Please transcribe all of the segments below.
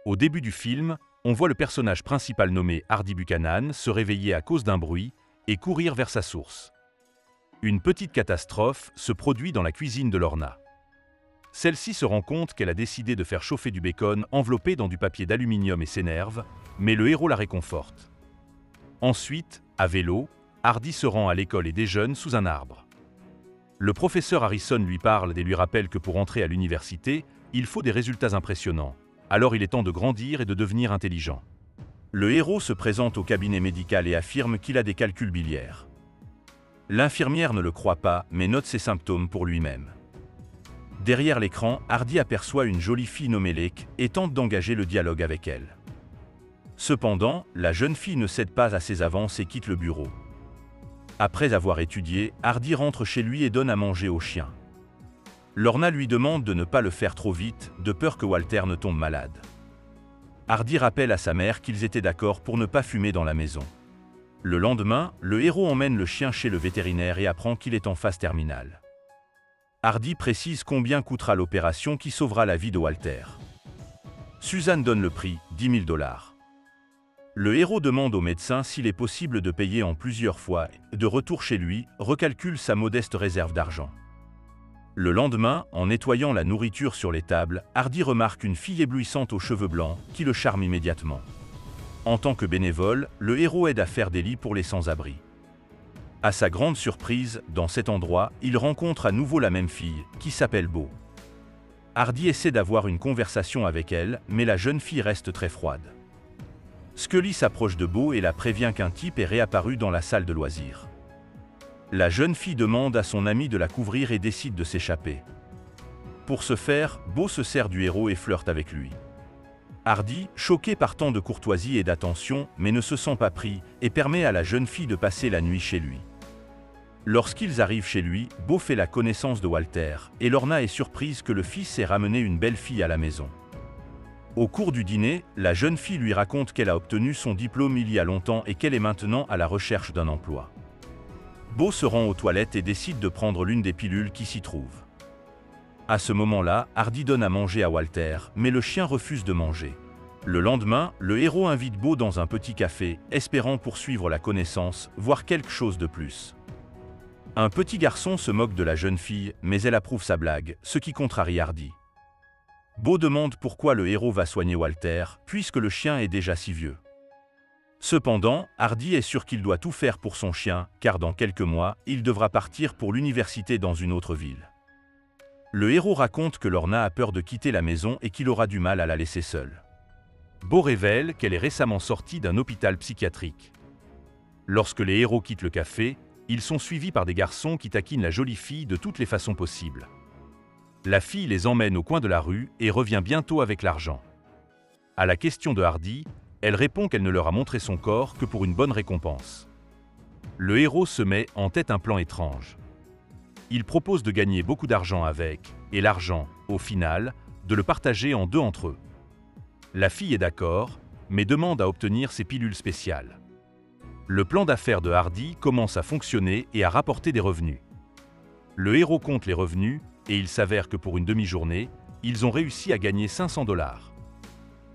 Au début du film, on voit le personnage principal nommé Hardy Buchanan se réveiller à cause d'un bruit et courir vers sa source. Une petite catastrophe se produit dans la cuisine de Lorna. Celle-ci se rend compte qu'elle a décidé de faire chauffer du bacon enveloppé dans du papier d'aluminium et s'énerve, mais le héros la réconforte. Ensuite, à vélo, Hardy se rend à l'école et déjeune sous un arbre. Le professeur Harrison lui parle et lui rappelle que pour entrer à l'université, il faut des résultats impressionnants. Alors il est temps de grandir et de devenir intelligent. Le héros se présente au cabinet médical et affirme qu'il a des calculs biliaires. L'infirmière ne le croit pas, mais note ses symptômes pour lui-même. Derrière l'écran, Hardy aperçoit une jolie fille nommée Lake et tente d'engager le dialogue avec elle. Cependant, la jeune fille ne cède pas à ses avances et quitte le bureau. Après avoir étudié, Hardy rentre chez lui et donne à manger au chien. Lorna lui demande de ne pas le faire trop vite, de peur que Walter ne tombe malade. Hardy rappelle à sa mère qu'ils étaient d'accord pour ne pas fumer dans la maison. Le lendemain, le héros emmène le chien chez le vétérinaire et apprend qu'il est en phase terminale. Hardy précise combien coûtera l'opération qui sauvera la vie de Walter. Suzanne donne le prix, 10 000 $. Le héros demande au médecin s'il est possible de payer en plusieurs fois et, de retour chez lui, recalcule sa modeste réserve d'argent. Le lendemain, en nettoyant la nourriture sur les tables, Hardy remarque une fille éblouissante aux cheveux blancs qui le charme immédiatement. En tant que bénévole, le héros aide à faire des lits pour les sans-abri. À sa grande surprise, dans cet endroit, il rencontre à nouveau la même fille, qui s'appelle Beau. Hardy essaie d'avoir une conversation avec elle, mais la jeune fille reste très froide. Scully s'approche de Beau et la prévient qu'un type est réapparu dans la salle de loisirs. La jeune fille demande à son ami de la couvrir et décide de s'échapper. Pour ce faire, Beau se sert du héros et flirte avec lui. Hardy, choqué par tant de courtoisie et d'attention, mais ne se sent pas pris, et permet à la jeune fille de passer la nuit chez lui. Lorsqu'ils arrivent chez lui, Beau fait la connaissance de Walter, et Lorna est surprise que le fils ait ramené une belle fille à la maison. Au cours du dîner, la jeune fille lui raconte qu'elle a obtenu son diplôme il y a longtemps et qu'elle est maintenant à la recherche d'un emploi. Beau se rend aux toilettes et décide de prendre l'une des pilules qui s'y trouvent. À ce moment-là, Hardy donne à manger à Walter, mais le chien refuse de manger. Le lendemain, le héros invite Beau dans un petit café, espérant poursuivre la connaissance, voire quelque chose de plus. Un petit garçon se moque de la jeune fille, mais elle approuve sa blague, ce qui contrarie Hardy. Beau demande pourquoi le héros va soigner Walter, puisque le chien est déjà si vieux. Cependant, Hardy est sûr qu'il doit tout faire pour son chien, car dans quelques mois, il devra partir pour l'université dans une autre ville. Le héros raconte que Lorna a peur de quitter la maison et qu'il aura du mal à la laisser seule. Beau révèle qu'elle est récemment sortie d'un hôpital psychiatrique. Lorsque les héros quittent le café, ils sont suivis par des garçons qui taquinent la jolie fille de toutes les façons possibles. La fille les emmène au coin de la rue et revient bientôt avec l'argent. À la question de Hardy, elle répond qu'elle ne leur a montré son corps que pour une bonne récompense. Le héros se met en tête un plan étrange. Il propose de gagner beaucoup d'argent avec, et l'argent, au final, de le partager en deux entre eux. La fille est d'accord, mais demande à obtenir ses pilules spéciales. Le plan d'affaires de Hardy commence à fonctionner et à rapporter des revenus. Le héros compte les revenus, et il s'avère que pour une demi-journée, ils ont réussi à gagner 500 $.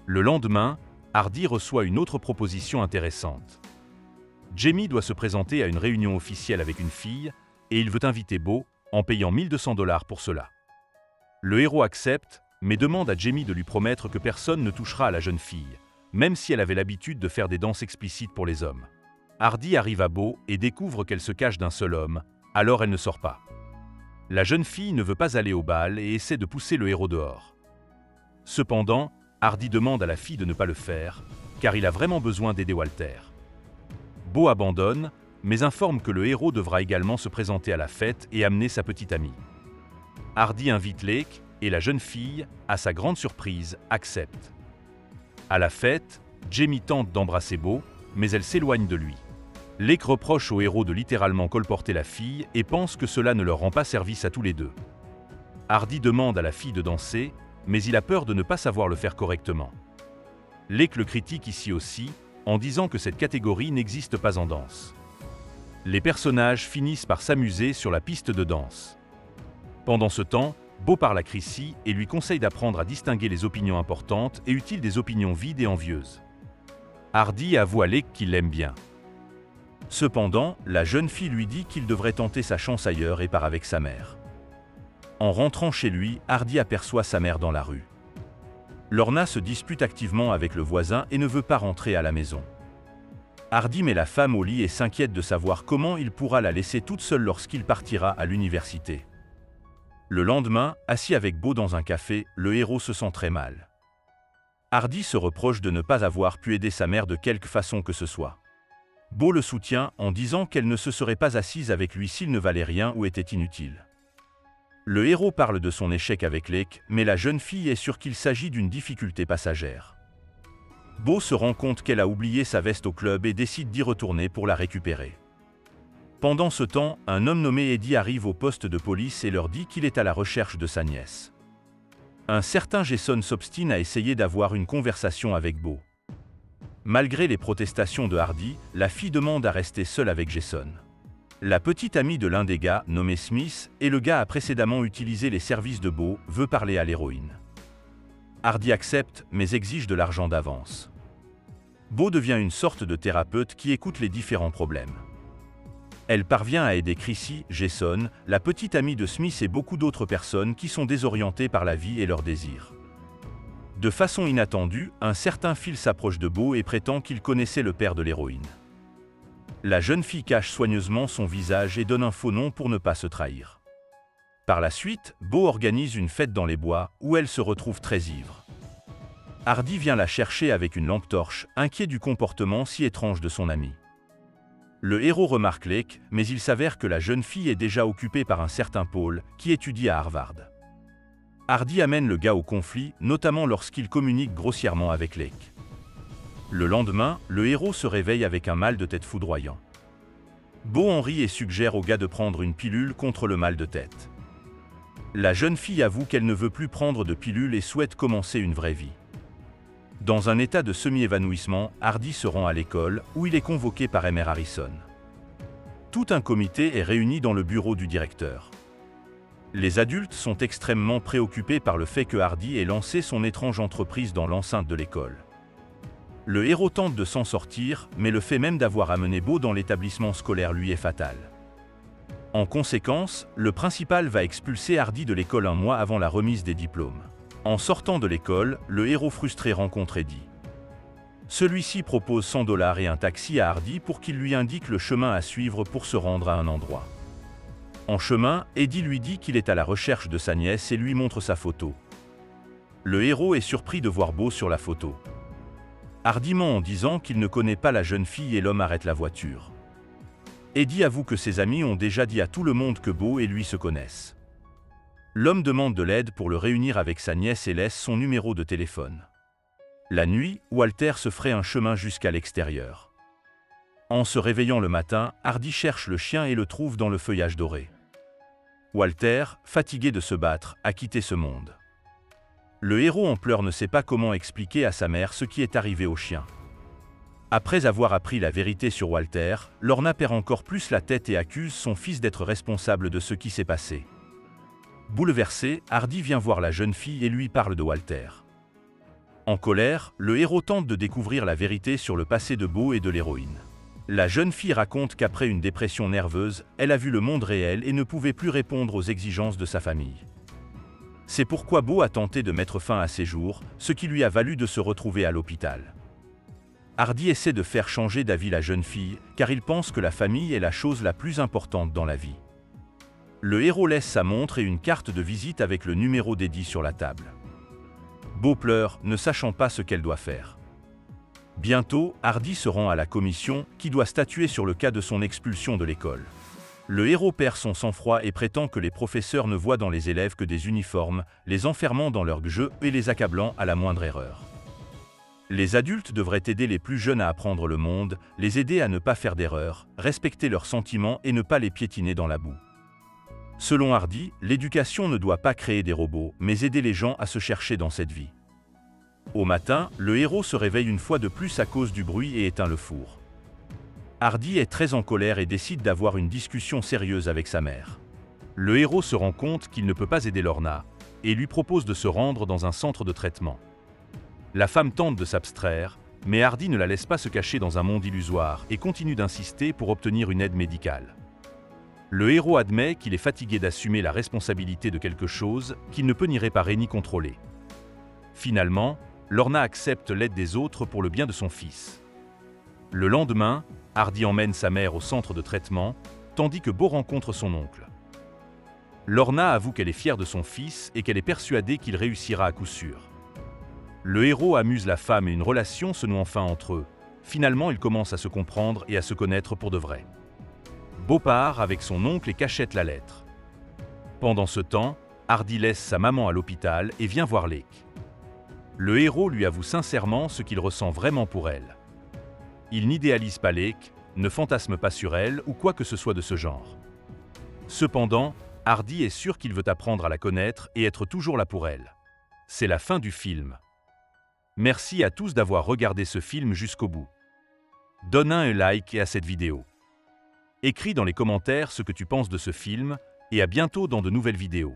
Le lendemain, Hardy reçoit une autre proposition intéressante. Jamie doit se présenter à une réunion officielle avec une fille, et il veut inviter Beau, en payant 1200 $ pour cela. Le héros accepte, mais demande à Jamie de lui promettre que personne ne touchera à la jeune fille, même si elle avait l'habitude de faire des danses explicites pour les hommes. Hardy arrive à Beau et découvre qu'elle se cache d'un seul homme, alors elle ne sort pas. La jeune fille ne veut pas aller au bal et essaie de pousser le héros dehors. Cependant, Hardy demande à la fille de ne pas le faire, car il a vraiment besoin d'aider Walter. Beau abandonne, mais informe que le héros devra également se présenter à la fête et amener sa petite amie. Hardy invite Lake, et la jeune fille, à sa grande surprise, accepte. À la fête, Jamie tente d'embrasser Beau, mais elle s'éloigne de lui. Lake reproche au héros de littéralement colporter la fille et pense que cela ne leur rend pas service à tous les deux. Hardy demande à la fille de danser, mais il a peur de ne pas savoir le faire correctement. Lake le critique ici aussi, en disant que cette catégorie n'existe pas en danse. Les personnages finissent par s'amuser sur la piste de danse. Pendant ce temps, Beau parle à Chrissy et lui conseille d'apprendre à distinguer les opinions importantes et utiles des opinions vides et envieuses. Hardy avoue à Lake qu'il l'aime bien. Cependant, la jeune fille lui dit qu'il devrait tenter sa chance ailleurs et part avec sa mère. En rentrant chez lui, Hardy aperçoit sa mère dans la rue. Lorna se dispute activement avec le voisin et ne veut pas rentrer à la maison. Hardy met la femme au lit et s'inquiète de savoir comment il pourra la laisser toute seule lorsqu'il partira à l'université. Le lendemain, assis avec Beau dans un café, le héros se sent très mal. Hardy se reproche de ne pas avoir pu aider sa mère de quelque façon que ce soit. Beau le soutient en disant qu'elle ne se serait pas assise avec lui s'il ne valait rien ou était inutile. Le héros parle de son échec avec Lake, mais la jeune fille est sûre qu'il s'agit d'une difficulté passagère. Beau se rend compte qu'elle a oublié sa veste au club et décide d'y retourner pour la récupérer. Pendant ce temps, un homme nommé Eddie arrive au poste de police et leur dit qu'il est à la recherche de sa nièce. Un certain Jason s'obstine à essayer d'avoir une conversation avec Beau. Malgré les protestations de Hardy, la fille demande à rester seule avec Jason. La petite amie de l'un des gars, nommé Smith, et le gars a précédemment utilisé les services de Beau, veut parler à l'héroïne. Hardy accepte, mais exige de l'argent d'avance. Beau devient une sorte de thérapeute qui écoute les différents problèmes. Elle parvient à aider Chrissy, Jason, la petite amie de Smith et beaucoup d'autres personnes qui sont désorientées par la vie et leurs désirs. De façon inattendue, un certain Phil s'approche de Beau et prétend qu'il connaissait le père de l'héroïne. La jeune fille cache soigneusement son visage et donne un faux nom pour ne pas se trahir. Par la suite, Beau organise une fête dans les bois, où elle se retrouve très ivre. Hardy vient la chercher avec une lampe torche, inquiet du comportement si étrange de son ami. Le héros remarque Lake, mais il s'avère que la jeune fille est déjà occupée par un certain Paul, qui étudie à Harvard. Hardy amène le gars au conflit, notamment lorsqu'il communique grossièrement avec Lake. Le lendemain, le héros se réveille avec un mal de tête foudroyant. Beau en rit et suggère au gars de prendre une pilule contre le mal de tête. La jeune fille avoue qu'elle ne veut plus prendre de pilule et souhaite commencer une vraie vie. Dans un état de semi-évanouissement, Hardy se rend à l'école, où il est convoqué par Mr. Harrison. Tout un comité est réuni dans le bureau du directeur. Les adultes sont extrêmement préoccupés par le fait que Hardy ait lancé son étrange entreprise dans l'enceinte de l'école. Le héros tente de s'en sortir, mais le fait même d'avoir amené Beau dans l'établissement scolaire lui est fatal. En conséquence, le principal va expulser Hardy de l'école un mois avant la remise des diplômes. En sortant de l'école, le héros frustré rencontre Eddie. Celui-ci propose $100 et un taxi à Hardy pour qu'il lui indique le chemin à suivre pour se rendre à un endroit. En chemin, Eddie lui dit qu'il est à la recherche de sa nièce et lui montre sa photo. Le héros est surpris de voir Beau sur la photo. Hardy ment en disant qu'il ne connaît pas la jeune fille et l'homme arrête la voiture. Eddie avoue que ses amis ont déjà dit à tout le monde que Beau et lui se connaissent. L'homme demande de l'aide pour le réunir avec sa nièce et laisse son numéro de téléphone. La nuit, Walter se ferait un chemin jusqu'à l'extérieur. En se réveillant le matin, Hardy cherche le chien et le trouve dans le feuillage doré. Walter, fatigué de se battre, a quitté ce monde. Le héros en pleurs ne sait pas comment expliquer à sa mère ce qui est arrivé au chien. Après avoir appris la vérité sur Walter, Lorna perd encore plus la tête et accuse son fils d'être responsable de ce qui s'est passé. Bouleversé, Hardy vient voir la jeune fille et lui parle de Walter. En colère, le héros tente de découvrir la vérité sur le passé de Beau et de l'héroïne. La jeune fille raconte qu'après une dépression nerveuse, elle a vu le monde réel et ne pouvait plus répondre aux exigences de sa famille. C'est pourquoi Beau a tenté de mettre fin à ses jours, ce qui lui a valu de se retrouver à l'hôpital. Hardy essaie de faire changer d'avis la jeune fille, car il pense que la famille est la chose la plus importante dans la vie. Le héros laisse sa montre et une carte de visite avec le numéro d'Eddie sur la table. Beau pleure, ne sachant pas ce qu'elle doit faire. Bientôt, Hardy se rend à la commission, qui doit statuer sur le cas de son expulsion de l'école. Le héros perd son sang-froid et prétend que les professeurs ne voient dans les élèves que des uniformes, les enfermant dans leur jeu et les accablant à la moindre erreur. Les adultes devraient aider les plus jeunes à apprendre le monde, les aider à ne pas faire d'erreurs, respecter leurs sentiments et ne pas les piétiner dans la boue. Selon Hardy, l'éducation ne doit pas créer des robots, mais aider les gens à se chercher dans cette vie. Au matin, le héros se réveille une fois de plus à cause du bruit et éteint le four. Hardy est très en colère et décide d'avoir une discussion sérieuse avec sa mère. Le héros se rend compte qu'il ne peut pas aider Lorna et lui propose de se rendre dans un centre de traitement. La femme tente de s'abstraire, mais Hardy ne la laisse pas se cacher dans un monde illusoire et continue d'insister pour obtenir une aide médicale. Le héros admet qu'il est fatigué d'assumer la responsabilité de quelque chose qu'il ne peut ni réparer ni contrôler. Finalement, Lorna accepte l'aide des autres pour le bien de son fils. Le lendemain, Hardy emmène sa mère au centre de traitement, tandis que Beau rencontre son oncle. Lorna avoue qu'elle est fière de son fils et qu'elle est persuadée qu'il réussira à coup sûr. Le héros amuse la femme et une relation se noue enfin entre eux. Finalement, ils commencent à se comprendre et à se connaître pour de vrai. Beau part avec son oncle et cachette la lettre. Pendant ce temps, Hardy laisse sa maman à l'hôpital et vient voir Lake. Le héros lui avoue sincèrement ce qu'il ressent vraiment pour elle. Il n'idéalise pas Lake, ne fantasme pas sur elle ou quoi que ce soit de ce genre. Cependant, Hardy est sûr qu'il veut apprendre à la connaître et être toujours là pour elle. C'est la fin du film. Merci à tous d'avoir regardé ce film jusqu'au bout. Donne un like à cette vidéo. Écris dans les commentaires ce que tu penses de ce film et à bientôt dans de nouvelles vidéos.